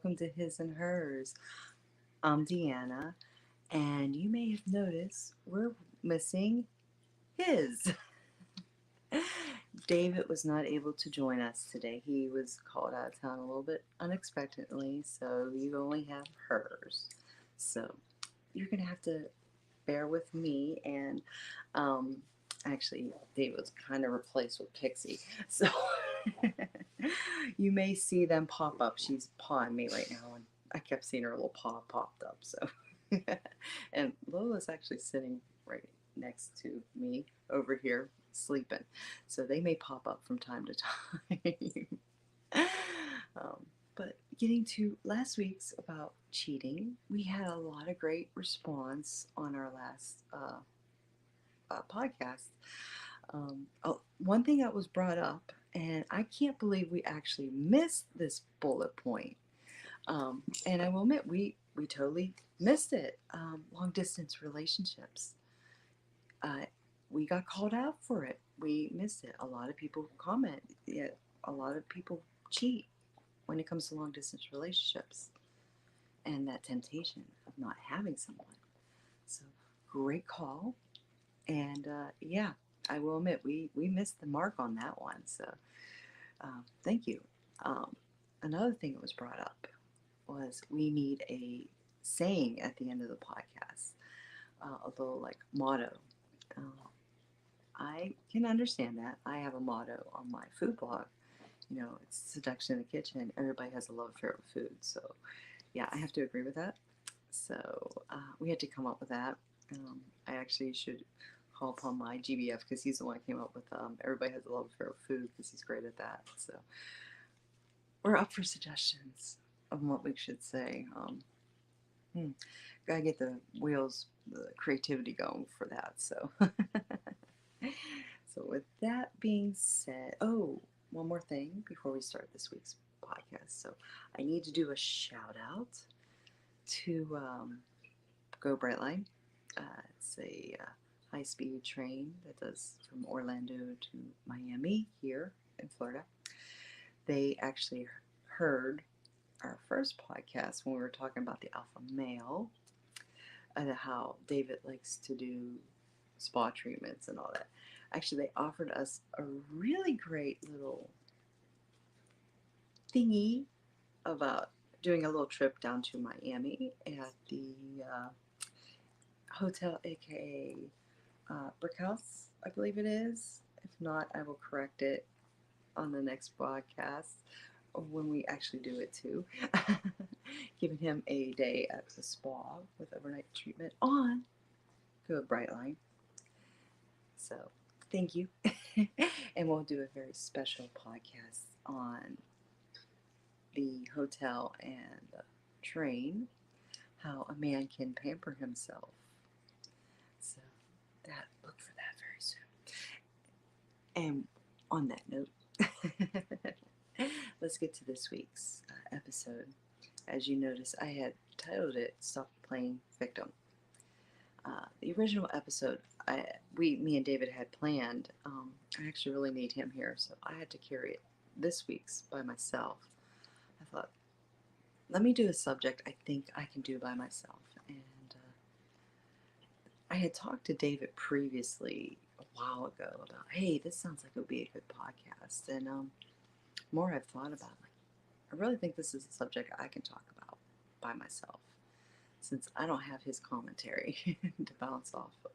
welcome to His and Hers. I'm Deanna, and you may have noticed we're missing his. David was not able to join us today. He was called out of town a little bit unexpectedly, so you only have hers. So you're going to have to bear with me and um, actually David was kind of replaced with Pixie. So you may see them pop up. She's pawing me right now, and I kept seeing her little paw popped up. So, and Lola's actually sitting right next to me over here sleeping. So they may pop up from time to time. But getting to last week's about cheating, we had a lot of great response on our last podcast. One thing that was brought up, and I can't believe we actually missed this bullet point. And I will admit, we totally missed it. Long distance relationships. Uh, we got called out for it. We missed it. A lot of people comment. Yeah, a lot of people cheat when it comes to long distance relationships and that temptation of not having someone. So great call. And yeah, I will admit we missed the mark on that one. So thank you. Um, Another thing that was brought up was we need a saying at the end of the podcast, a little like motto. Uh, I can understand that. I have a motto on my food blog. It's seduction in the kitchen. Everybody has a love affair with food. So yeah, I have to agree with that. So we had to come up with that. I actually should call upon my GBF because he's the one who came up with everybody has a love affair with food because he's great at that. So we're up for suggestions of what we should say. Gotta get the wheels, the creativity going for that. So, so with that being said, oh, one more thing before we start this week's podcast. So I need to do a shout out to Go Brightline. It's a high-speed train that does from Orlando to Miami here in Florida. They actually heard our first podcast when we were talking about the alpha male and how David likes to do spa treatments and all that. Actually, they offered us a really great little thingy about doing a little trip down to Miami at the hotel, aka Brick House, I believe it is. If not, I will correct it on the next podcast when we actually do it too. Giving him a day at the spa with overnight treatment on Good Brightline. So thank you. And we'll do a very special podcast on the hotel and the train, how a man can pamper himself. So look for that very soon. And on that note, let's get to this week's episode. As you notice, I had titled it "Stop Playing Victim." The original episode, me and David had planned. I actually really need him here, so I had to carry it this week's by myself. I thought, let me do a subject I think I can do by myself. And I had talked to David previously a while ago about, hey, this sounds like it would be a good podcast. And more I've thought about it, I really think this is a subject I can talk about by myself, since I don't have his commentary to bounce off of.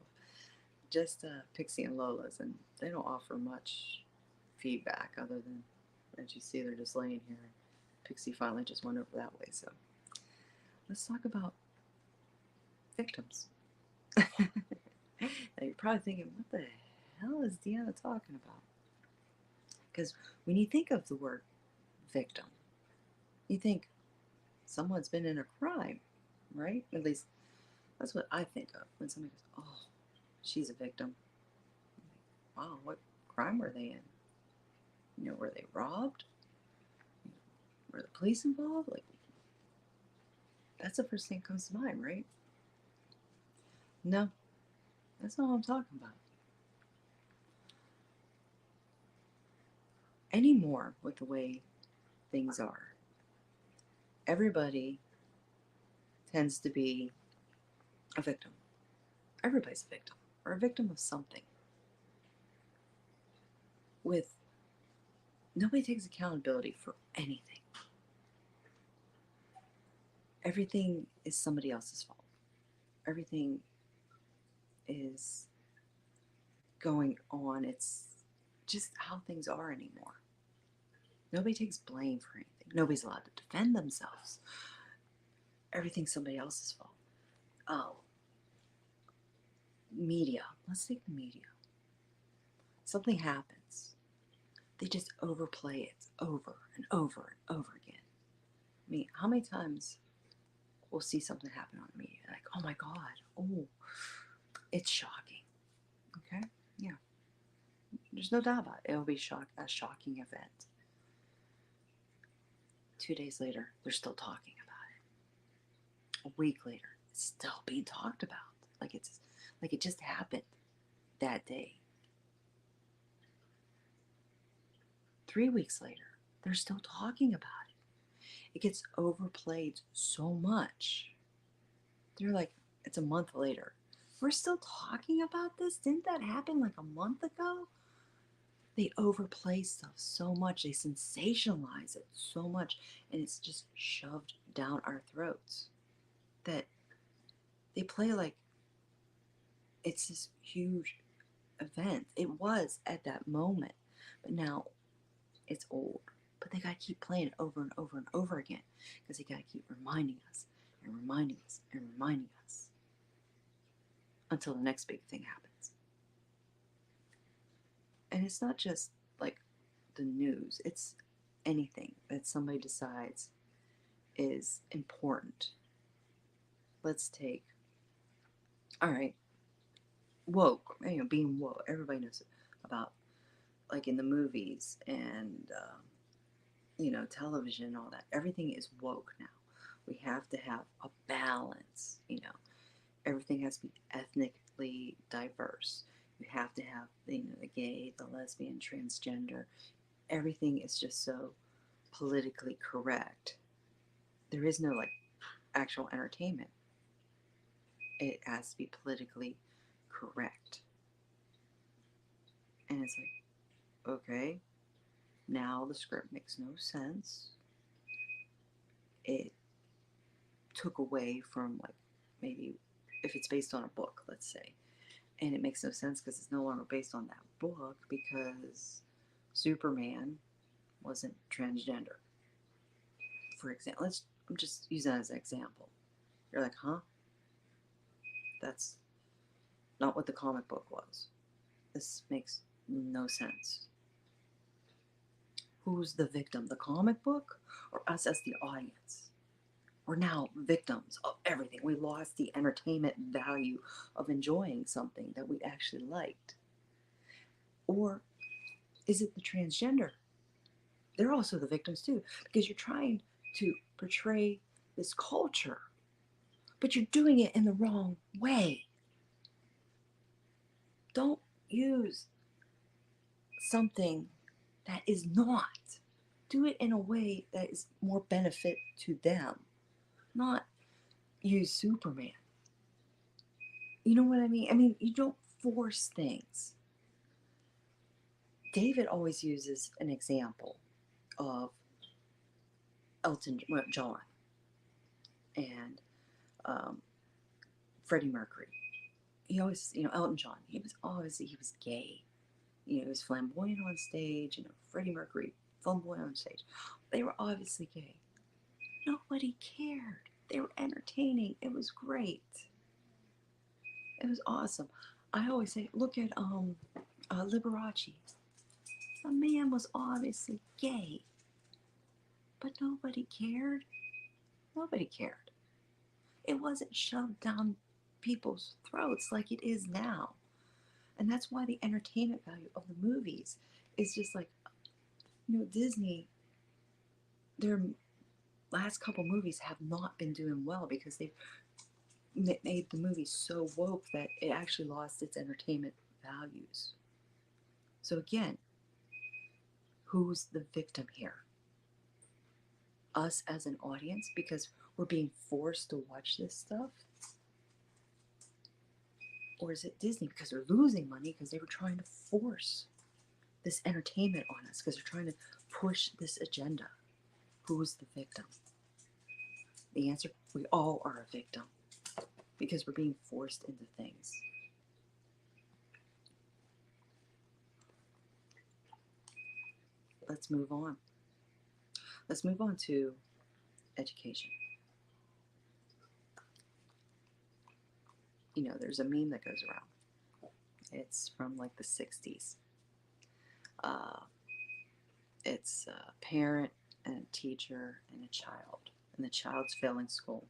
Just Pixie and Lola's, and they don't offer much feedback other than, as you see, they're just laying here. Pixie finally just went over that way. So let's talk about victims. Now you're probably thinking, what the hell is Deanna talking about? Because when you think of the word victim, you think someone's been in a crime, right? At least that's what I think of when somebody goes, oh, she's a victim. Wow, what crime were they in? Were they robbed? Were the police involved? Like, that's the first thing that comes to mind, right? No, that's not what I'm talking about. Anymore with the way things are, everybody tends to be a victim. Everybody's a victim, or a victim of something. With nobody takes accountability for anything. Everything is somebody else's fault. Everything is going on. It's just how things are anymore. Nobody takes blame for anything. Nobody's allowed to defend themselves. Everything's somebody else's fault. Oh, media. Let's take the media. Something happens. They just overplay it over and over and over again. I mean, how many times we'll see something happen on the media? Like, oh my God, oh, it's shocking. Okay? Yeah. There's no doubt about it. It'll be a shocking event. 2 days later, they're still talking about it. A week later, it's still being talked about. Like it just happened that day. 3 weeks later, they're still talking about it. It gets overplayed so much. They're like, it's a month later. We're still talking about this? Didn't that happen like a month ago? They overplay stuff so much. They sensationalize it so much. And it's just shoved down our throats that they play like it's this huge event. It was at that moment. But now it's old. But they got to keep playing it over and over and over again because they got to keep reminding us and reminding us and reminding us until the next big thing happens. And it's not just like the news, it's anything that somebody decides is important. Let's take, all right, woke, being woke. Everybody knows about, like in the movies and, television and all that. Everything is woke now. We have to have a balance, Everything has to be ethnically diverse. You have to have, the gay, the lesbian, transgender. Everything is just so politically correct. There is no like actual entertainment. It has to be politically correct. And it's like, okay, now the script makes no sense. It took away from like maybe if it's based on a book, let's say, and it makes no sense because it's no longer based on that book because Superman wasn't transgender, for example. I'm just using that as an example. You're like, huh? That's not what the comic book was. This makes no sense. Who's the victim? The comic book or us as the audience? We're now victims of everything. We lost the entertainment value of enjoying something that we actually liked. Or is it the transgender? They're also the victims too, because you're trying to portray this culture, but you're doing it in the wrong way. Don't use something that is not. Do it in a way that is more benefit to them, not use Superman. You know what I mean? I mean, you don't force things. David always uses an example of John and Freddie Mercury. He always, Elton John, he was gay. He was flamboyant on stage, Freddie Mercury, flamboyant on stage. They were obviously gay. Nobody cared. They were entertaining. It was great. It was awesome. I always say, look at Liberace. The man was obviously gay, but nobody cared. Nobody cared. It wasn't shoved down people's throats like it is now. And that's why the entertainment value of the movies is just like, Disney, their last couple movies have not been doing well because they've made the movie so woke that it actually lost its entertainment values. So again, who's the victim here? us as an audience because we're being forced to watch this stuff? Or is it Disney because they're losing money because they were trying to force this entertainment on us because they're trying to push this agenda? Who's the victim? The answer, we all are a victim because we're being forced into things. Let's move on. Let's move on to education. You know, there's a meme that goes around. It's from like the 60s. Uh, it's a parent and a teacher and a child. And the child's failing school.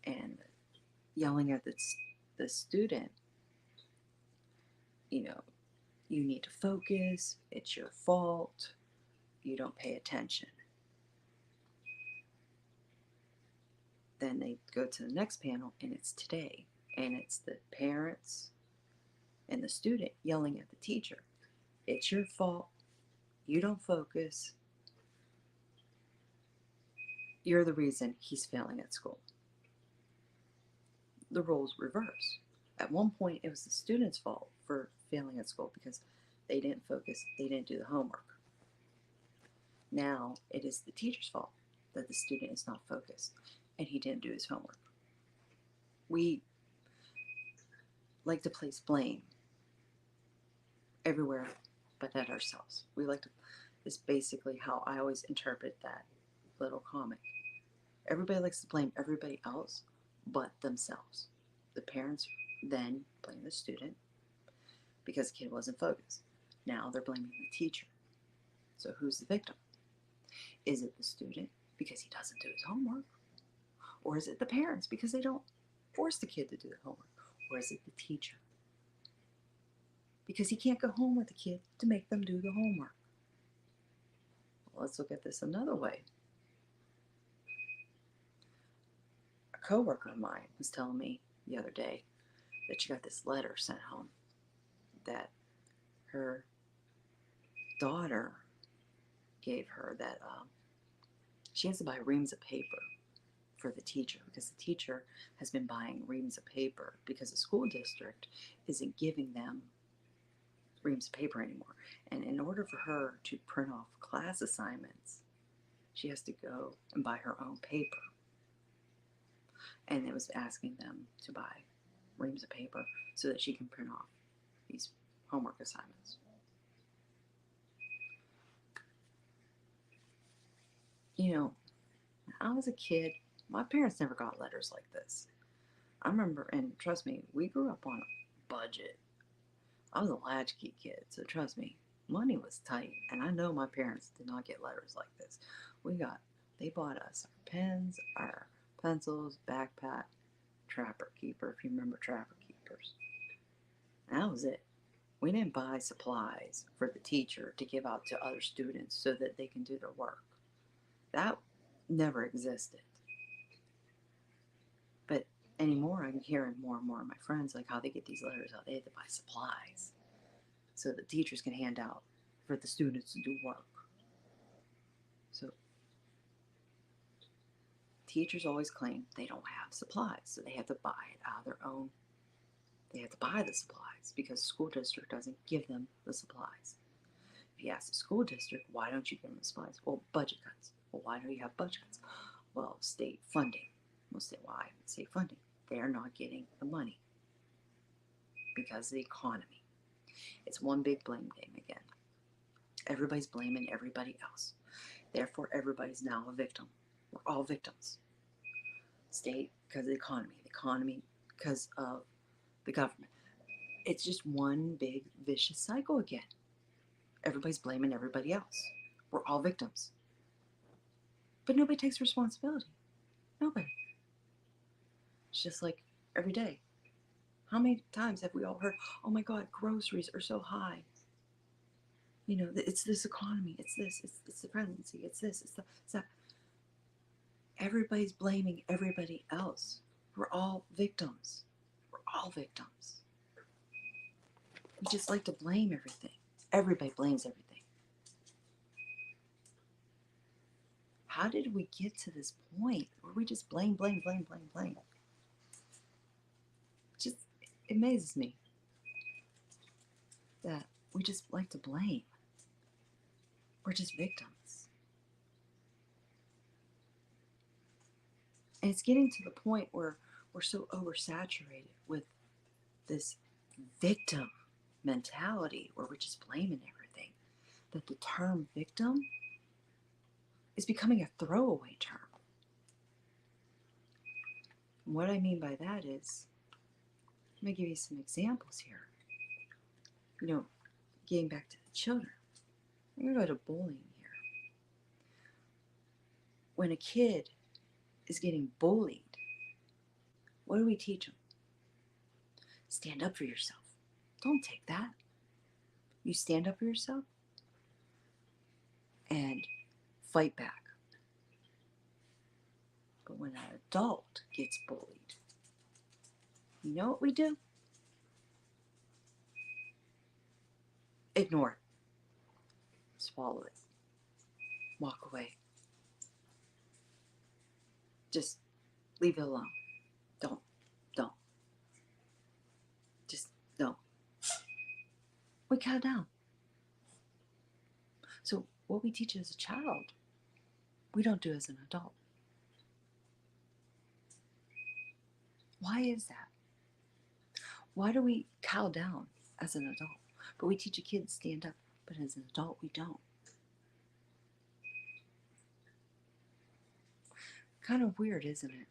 And yelling at the student, you know, you need to focus. It's your fault. You don't pay attention. Then they go to the next panel and it's today. And it's the parents and the student yelling at the teacher. It's your fault. You don't focus. You're the reason he's failing at school. The roles reverse. At one point, it was the student's fault for failing at school because they didn't focus, they didn't do the homework. Now it is the teacher's fault that the student is not focused and he didn't do his homework. We like to place blame everywhere but at ourselves. We like to, is basically how I always interpret that little comic. Everybody likes to blame everybody else but themselves. The parents then blame the student because the kid wasn't focused. Now they're blaming the teacher. So who's the victim? Is it the student because he doesn't do his homework? Or is it the parents because they don't force the kid to do the homework? Or is it the teacher because he can't go home with the kid to make them do the homework? Well, let's look at this another way. A coworker of mine was telling me the other day that she got this letter sent home that her daughter gave her, that she has to buy reams of paper for the teacher because the teacher has been buying reams of paper because the school district isn't giving them reams of paper anymore. And in order for her to print off class assignments, she has to go and buy her own paper. And it was asking them to buy reams of paper so that she can print off these homework assignments. You know, when I was a kid, my parents never got letters like this. I remember, and trust me, we grew up on a budget. I was a latchkey kid, so trust me, money was tight. And I know my parents did not get letters like this. They bought us our pens, our pencils, backpack, Trapper Keeper, if you remember Trapper Keepers. And that was it. We didn't buy supplies for the teacher to give out to other students so that they can do their work. That never existed. But anymore, I'm hearing more and more of my friends, like how they get these letters out. They have to buy supplies so the teachers can hand out for the students to do work. So teachers always claim they don't have supplies, so they have to buy it out of their own. They have to buy the supplies because the school district doesn't give them the supplies. If you ask the school district, why don't you give them the supplies? Well, budget cuts. Well, why do you have budget cuts? Well, state funding. We'll say, why? State funding. They're not getting the money because of the economy. It's one big blame game again. Everybody's blaming everybody else. Therefore, everybody's now a victim. We're all victims. State because of the economy because of the government. It's just one big vicious cycle again. Everybody's blaming everybody else. We're all victims. But nobody takes responsibility. Nobody. It's just like every day. How many times have we all heard, oh my God, groceries are so high? You know, it's this economy, it's this, it's the presidency, it's this, it's that. Everybody's blaming everybody else. We're all victims. We're all victims. We just like to blame everything. Everybody blames everything. How did we get to this point where we just blame, blame, blame, blame, blame? Just it amazes me that we just like to blame. We're just victims. And it's getting to the point where we're so oversaturated with this victim mentality where we're just blaming everything that the term victim is becoming a throwaway term. And what I mean by that is, let me give you some examples here. Getting back to the children. I'm going to go to bullying here. When a kid is getting bullied, what do we teach them? Stand up for yourself. Don't take that. You stand up for yourself and fight back. But when an adult gets bullied, you know what we do? Ignore it. Swallow it. Walk away. Just leave it alone. Don't. Just don't. We cow down. So what we teach as a child, we don't do as an adult. Why is that? Why do we cow down as an adult? But we teach a kid to stand up, but as an adult, we don't. Kind of weird, isn't it?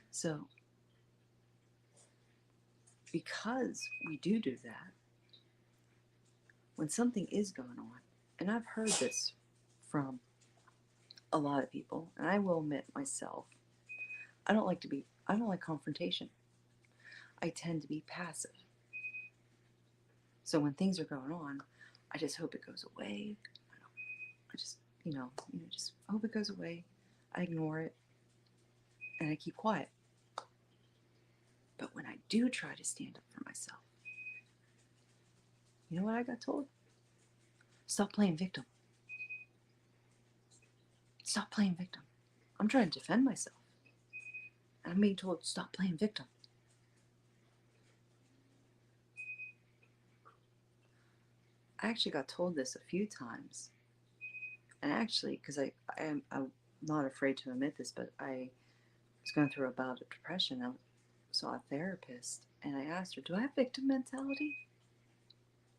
So, because we do that, when something is going on, and I've heard this from a lot of people, and I will admit myself, I don't like confrontation. I tend to be passive. So when things are going on, I just hope it goes away. I just, just hope it goes away. I ignore it and I keep quiet. But when I do try to stand up for myself, you know what I got told? Stop playing victim. Stop playing victim. I'm trying to defend myself. And I'm being told, stop playing victim. I actually got told this a few times. And actually, because I'm not afraid to admit this, but I was going through a bout of depression. I saw a therapist, and I asked her, do I have victim mentality?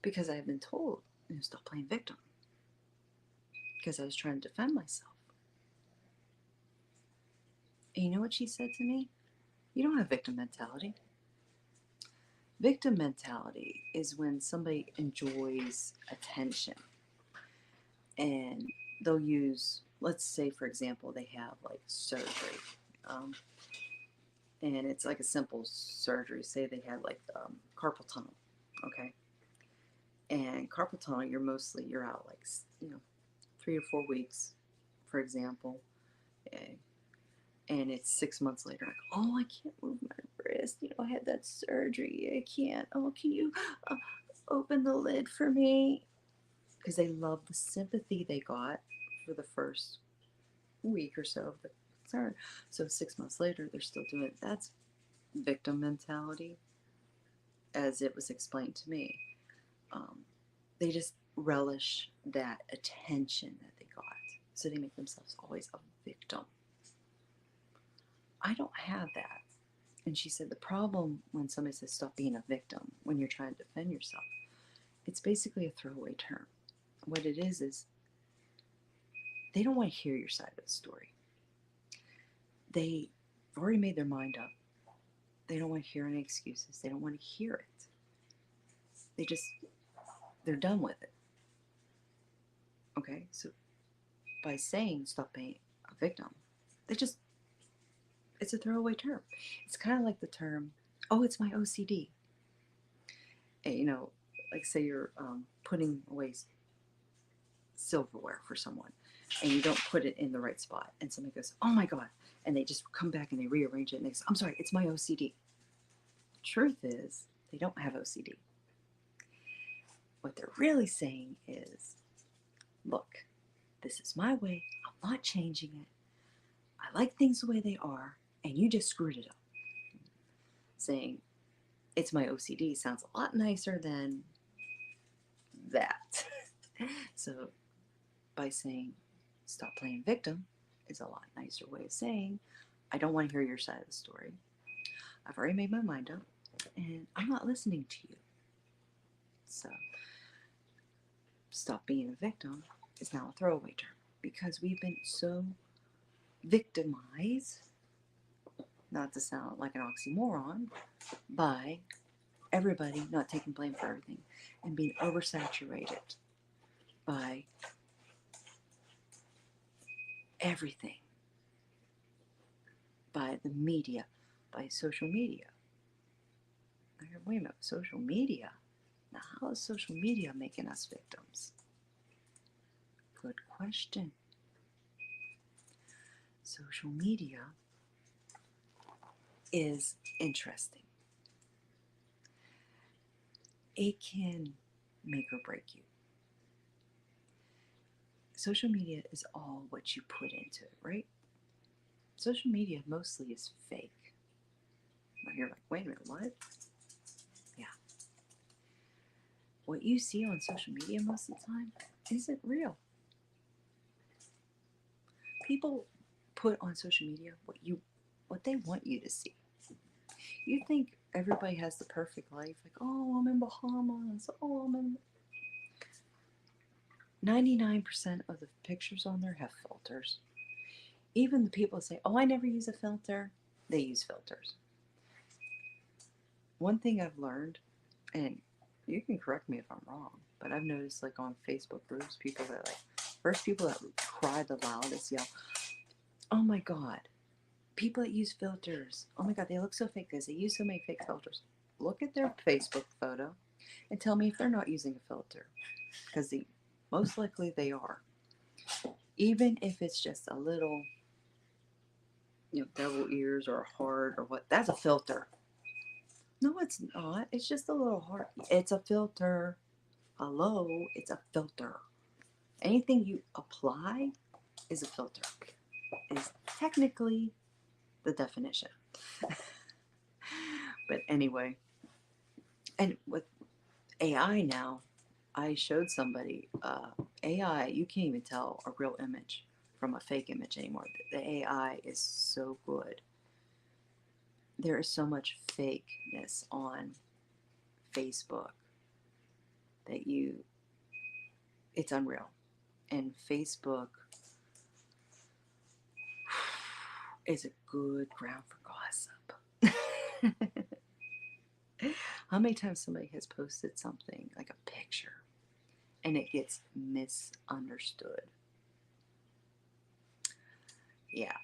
Because I had been told, stop playing victim. Because I was trying to defend myself. And you know what she said to me? You don't have victim mentality. Victim mentality is when somebody enjoys attention and they'll use, let's say, for example, they have like surgery. And it's like a simple surgery. Say they had like carpal tunnel, okay? And carpal tunnel, you're out like, 3 or 4 weeks, for example. And it's 6 months later, like, oh, I can't move my wrist. I had that surgery. I can't. Oh, can you open the lid for me? Because they love the sympathy they got for the first week or so of the concern. So 6 months later, they're still doing it. That's victim mentality, as it was explained to me. They just relish that attention that they got. So they make themselves always a victim. I don't have that. And she said the problem when somebody says stop being a victim when you're trying to defend yourself, it's basically a throwaway term. What it is they don't want to hear your side of the story. They've already made their mind up. They don't want to hear any excuses. They don't want to hear it. They're done with it. Okay, so by saying stop being a victim, it's a throwaway term. It's kind of like the term, oh, it's my OCD. And, like say you're putting away silverware for someone and you don't put it in the right spot. And somebody goes, oh my God. And they just come back and they rearrange it and they say, I'm sorry, it's my OCD. The truth is, they don't have OCD. What they're really saying is, look, This is my way. I'm not changing it. I like things the way they are, and you just screwed it up. Saying, it's my OCD sounds a lot nicer than that. So by saying, stop playing victim is a lot nicer way of saying, I don't want to hear your side of the story. I've already made my mind up, and I'm not listening to you. So stop being a victim is now a throwaway term because we've been so victimized, not to sound like an oxymoron, by everybody not taking blame for everything and being oversaturated by everything, by the media, by social media. Wait a minute, social media? Now, how is social media making us victims? Good question. Social media is interesting. It can make or break you. Social media is all what you put into it, right? Social media mostly is fake. Now you're like, wait a minute, what? Yeah. What you see on social media most of the time isn't real. People put on social media what they want you to see. You think everybody has the perfect life, like, oh, I'm in Bahamas, oh, I'm in... 99% of the pictures on there have filters. Even the people that say, oh, I never use a filter, they use filters. One thing I've learned, and you can correct me if I'm wrong, but I've noticed like on Facebook groups, people that like, first people that cry the loudest, yell, oh my God, people that use filters, oh my God, they look so fake because they use so many fake filters. Look at their Facebook photo and tell me if they're not using a filter, because most likely they are. Even if it's just a little, devil ears or a heart or what, that's a filter. No, it's not. It's just a little heart. It's a filter. Hello, it's a filter. Anything you apply is a filter. Is technically the definition. But anyway, and with AI now, I showed somebody AI. You can't even tell a real image from a fake image anymore. The AI is so good. There is so much fakeness on Facebook that it's unreal. And Facebook is a good ground for gossip. How many times somebody has posted something like a picture and it gets misunderstood? Yeah,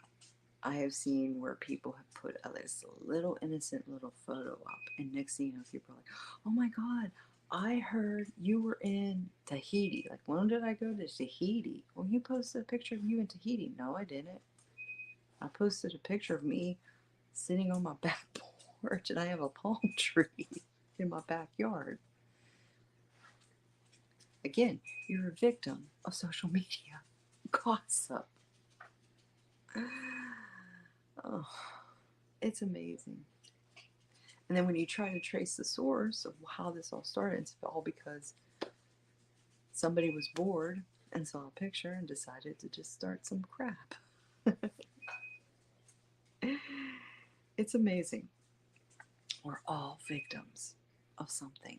I have seen where people have put this little innocent little photo up, and next thing you know, people are like, oh my God, I heard you were in Tahiti. Like, when did I go to Tahiti? Well, you posted a picture of you in Tahiti. No, I didn't. I posted a picture of me sitting on my back porch, and I have a palm tree in my backyard. Again, you're a victim of social media gossip. Oh, it's amazing. And then when you try to trace the source of how this all started, it's all because somebody was bored and saw a picture and decided to just start some crap. It's amazing. We're all victims of something.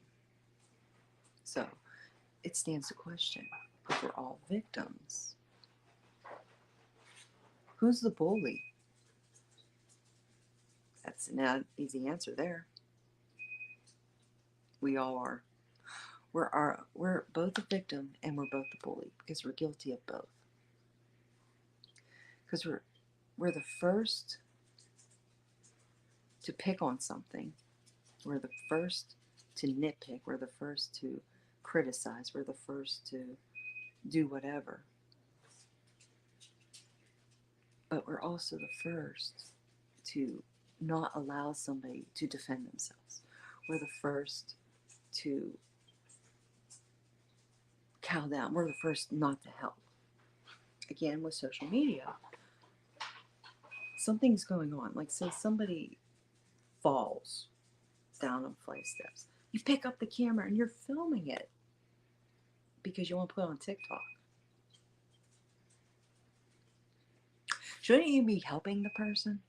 So it stands to question, if we're all victims, who's the bully? That's an easy answer there. We all are. We're both a victim and we're both the bully because we're guilty of both. Because we're the first to pick on something. We're the first to nitpick. We're the first to criticize. We're the first to do whatever. But we're also the first to not allow somebody to defend themselves. We're the first to cow down. We're the first not to help. again with social media, something's going on. Like, say somebody falls down a flight of steps. You pick up the camera and you're filming it because you want to put it on TikTok. Shouldn't you be helping the person?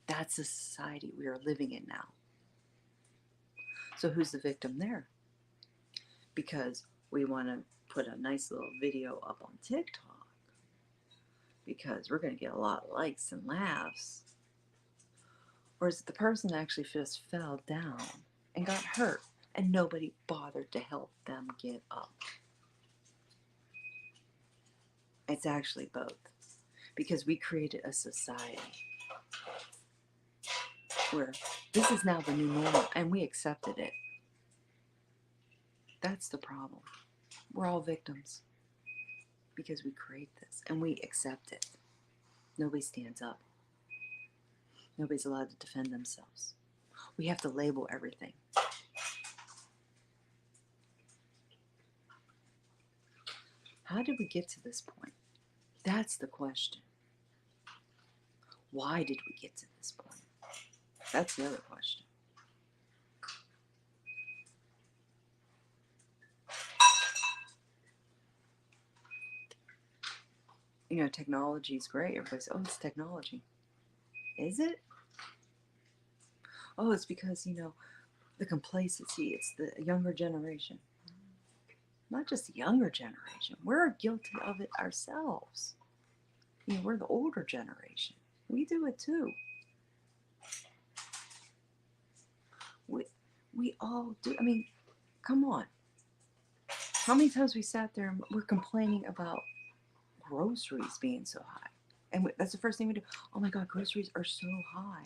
That's the society we are living in now. So who's the victim there? Because we want to put a nice little video up on TikTok because we're going to get a lot of likes and laughs. Or is it the person that actually just fell down and got hurt and nobody bothered to help them get up? It's actually both, because we created a society where this is now the new normal and we accepted it. That's the problem. We're all victims because we create this and we accept it. Nobody stands up. Nobody's allowed to defend themselves. We have to label everything. How did we get to this point? That's the question. Why did we get to this point? That's the other question. You know, technology is great. Everybody says, oh, it's technology. Is it? Oh, it's because, the complacency. It's the younger generation. Not just the younger generation. We're guilty of it ourselves. We're the older generation. We do it too. We all do. I mean, come on. How many times we sat there and we're complaining about groceries being so high? And that's the first thing we do. Oh my God, groceries are so high.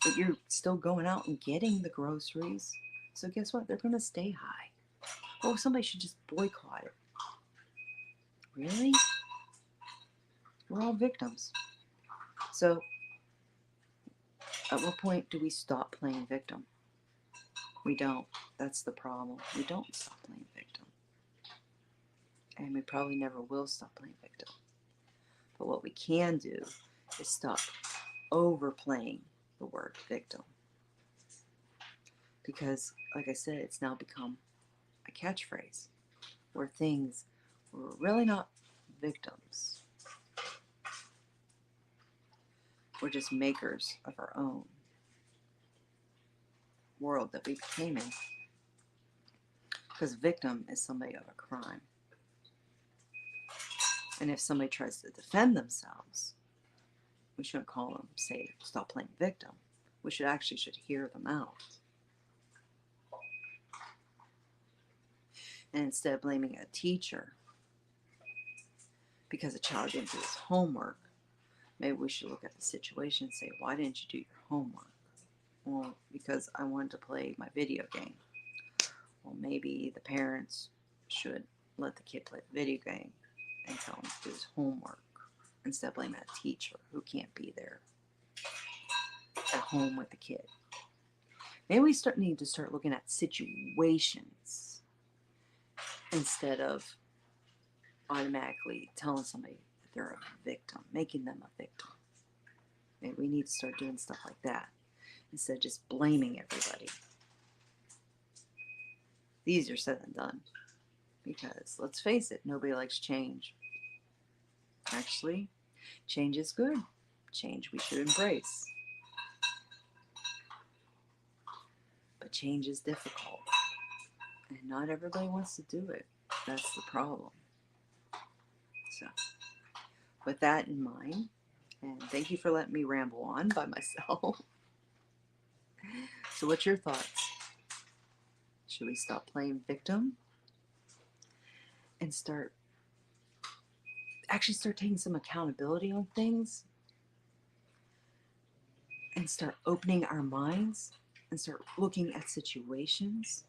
But you're still going out and getting the groceries. So guess what? They're going to stay high. Oh, somebody should just boycott it. Really? We're all victims. So at what point do we stop playing victim? We don't. That's the problem. We don't stop playing victim. And we probably never will stop playing victim. But what we can do is stop overplaying the word victim. Because, like I said, it's now become a catchphrase where we're really not victims. We're just makers of our own world that we became in. Because victim is somebody of a crime. And if somebody tries to defend themselves, we shouldn't call them, say, stop playing victim. We should hear them out. And instead of blaming a teacher because a child didn't do his homework, maybe we should look at the situation and say, why didn't you do your homework? Well, because I wanted to play my video game. Well, maybe the parents should let the kid play the video game and tell him to do his homework instead of blaming a teacher who can't be there at home with the kid. Maybe we need to start looking at situations instead of automatically telling somebody that they're a victim, making them a victim. Maybe we need to start doing stuff like that instead of just blaming everybody. Easier said than done. Because, let's face it, nobody likes change. Actually, change is good. Change we should embrace. But change is difficult. And not everybody wants to do it. That's the problem. So, with that in mind, and thank you for letting me ramble on by myself. So what's your thoughts? Should we stop playing victim and start taking some accountability on things and start opening our minds and start looking at situations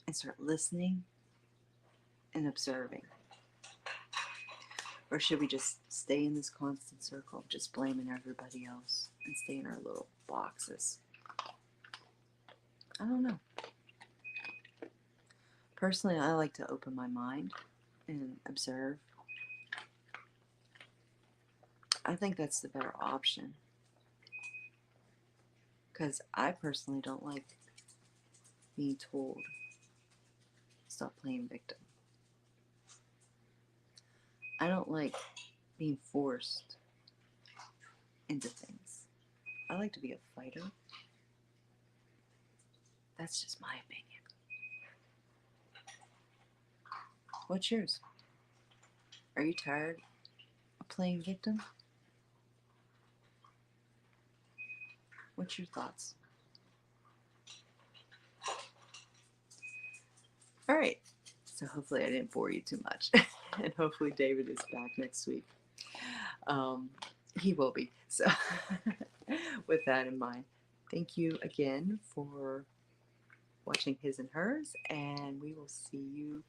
and start listening and observing? Or should we just stay in this constant circle of just blaming everybody else and stay in our little boxes? I don't know. Personally, I like to open my mind and observe. I think that's the better option because I personally don't like being told stop playing victim. I don't like being forced into things. I like to be a fighter. That's just my opinion. What's yours? Are you tired of playing victim? What's your thoughts? All right. So hopefully I didn't bore you too much. And hopefully David is back next week. He will be. So with that in mind, thank you again for watching his and hers, and we will see you